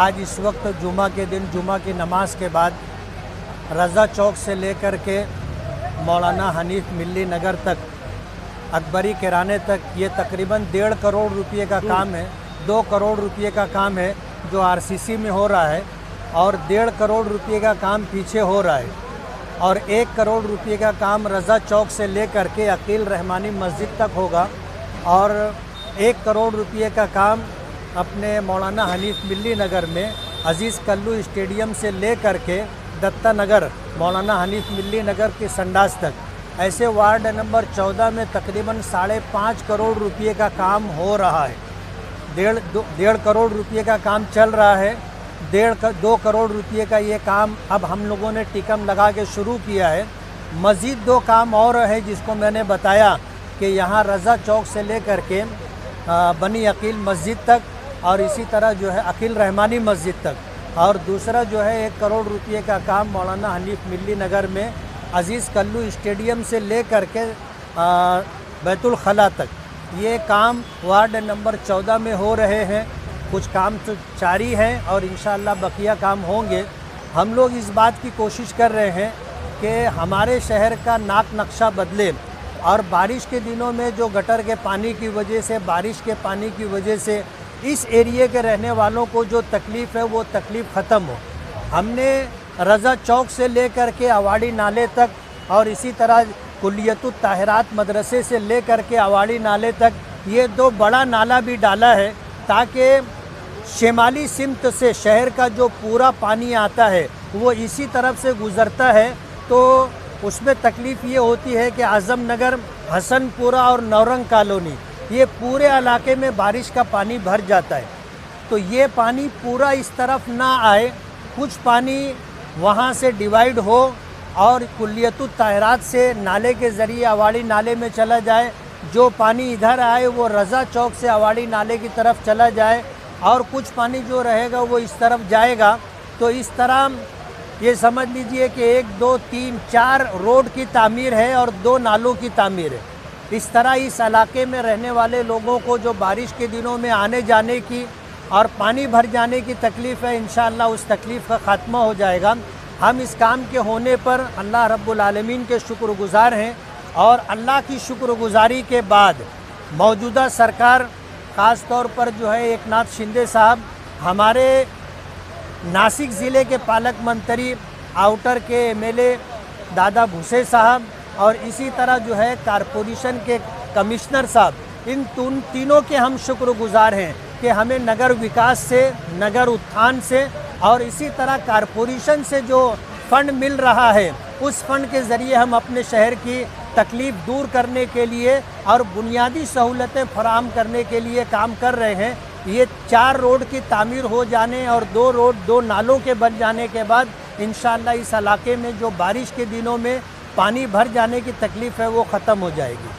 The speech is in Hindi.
आज इस वक्त जुमा के दिन जुमा की नमाज के बाद रज़ा चौक से लेकर के मौलाना हनीफ मिल्ली नगर तक, अकबरी किराने तक ये तकरीबन 1.5 करोड़ रुपये का काम है। 2 करोड़ रुपये का काम है जो आरसीसी में हो रहा है और 1.5 करोड़ रुपये का काम पीछे हो रहा है और 1 करोड़ रुपये का काम रज़ा चौक से लेकर के अकील रहमानी मस्जिद तक होगा और 1 करोड़ रुपये का काम अपने मौलाना हनीफ मिल्ली नगर में अजीज़ कल्लू स्टेडियम से लेकर के दत्ता नगर मौलाना हनीफ मिल्ली नगर के संडास तक, ऐसे वार्ड नंबर 14 में तकरीबन 5.5 करोड़ रुपये का काम हो रहा है। 1.5 करोड़ रुपये का काम चल रहा है। 2 करोड़ रुपये का ये काम अब हम लोगों ने टिकम लगा के शुरू किया है। मज़ीद 2 काम और है जिसको मैंने बताया कि यहाँ रज़ा चौक से लेकर के बनी अकील मस्जिद तक और इसी तरह जो है अकील रहमानी मस्जिद तक, और दूसरा जो है 1 करोड़ रुपये का काम मौलाना हनीफ मिल्ली नगर में अजीज़ कल्लू स्टेडियम से लेकर के बैतुल खला तक, ये काम वार्ड नंबर 14 में हो रहे हैं। कुछ काम तो जारी हैं और इंशाअल्लाह बकिया काम होंगे। हम लोग इस बात की कोशिश कर रहे हैं कि हमारे शहर का नाक नक्शा बदले और बारिश के दिनों में जो गटर के पानी की वजह से, बारिश के पानी की वजह से इस एरिए के रहने वालों को जो तकलीफ़ है वो तकलीफ़ ख़त्म हो। हमने रज़ा चौक से लेकर के अवाड़ी नाले तक और इसी तरह कुल्लियतुत ताहिरात मदरसे से लेकर के अवाड़ी नाले तक ये 2 बड़ा नाला भी डाला है ताकि शिमाली सिमत से शहर का जो पूरा पानी आता है वो इसी तरफ से गुज़रता है। तो उसमें तकलीफ़ ये होती है कि आज़म नगर, हसनपुरा और नौरंग कॉलोनी, ये पूरे इलाके में बारिश का पानी भर जाता है। तो ये पानी पूरा इस तरफ ना आए, कुछ पानी वहाँ से डिवाइड हो और कुल्लियतुत ताहिरात से नाले के ज़रिए अवाड़ी नाले में चला जाए। जो पानी इधर आए वो रज़ा चौक से अवाड़ी नाले की तरफ चला जाए और कुछ पानी जो रहेगा वो इस तरफ जाएगा। तो इस तरह ये समझ लीजिए कि 1, 2, 3, 4 रोड की तामीर है और 2 नालों की तामीर है। इस तरह इस इलाके में रहने वाले लोगों को जो बारिश के दिनों में आने जाने की और पानी भर जाने की तकलीफ़ है, इंशाअल्लाह उस तकलीफ़ का ख़ात्मा हो जाएगा। हम इस काम के होने पर अल्लाह रब्बुल आलमीन के शुक्रगुज़ार हैं और अल्लाह की शुक्रगुज़ारी के बाद मौजूदा सरकार, ख़ास तौर पर जो है एकनाथ शिंदे साहब, हमारे नासिक ज़िले के पालक मंत्री, आउटर के एमएलए दादा भूसे साहब और इसी तरह जो है कारपोरेशन के कमिश्नर साहब, इन तीनों के हम शुक्रगुज़ार हैं कि हमें नगर विकास से, नगर उत्थान से और इसी तरह कारपोरेशन से जो फ़ंड मिल रहा है उस फ़ंड के ज़रिए हम अपने शहर की तकलीफ़ दूर करने के लिए और बुनियादी सहूलतें फराहम करने के लिए काम कर रहे हैं। ये 4 रोड की तामीर हो जाने और 2 रोड, 2 नालों के बन जाने के बाद इंशाअल्लाह इस इलाके में जो बारिश के दिनों में पानी भर जाने की तकलीफ़ है वो ख़त्म हो जाएगी।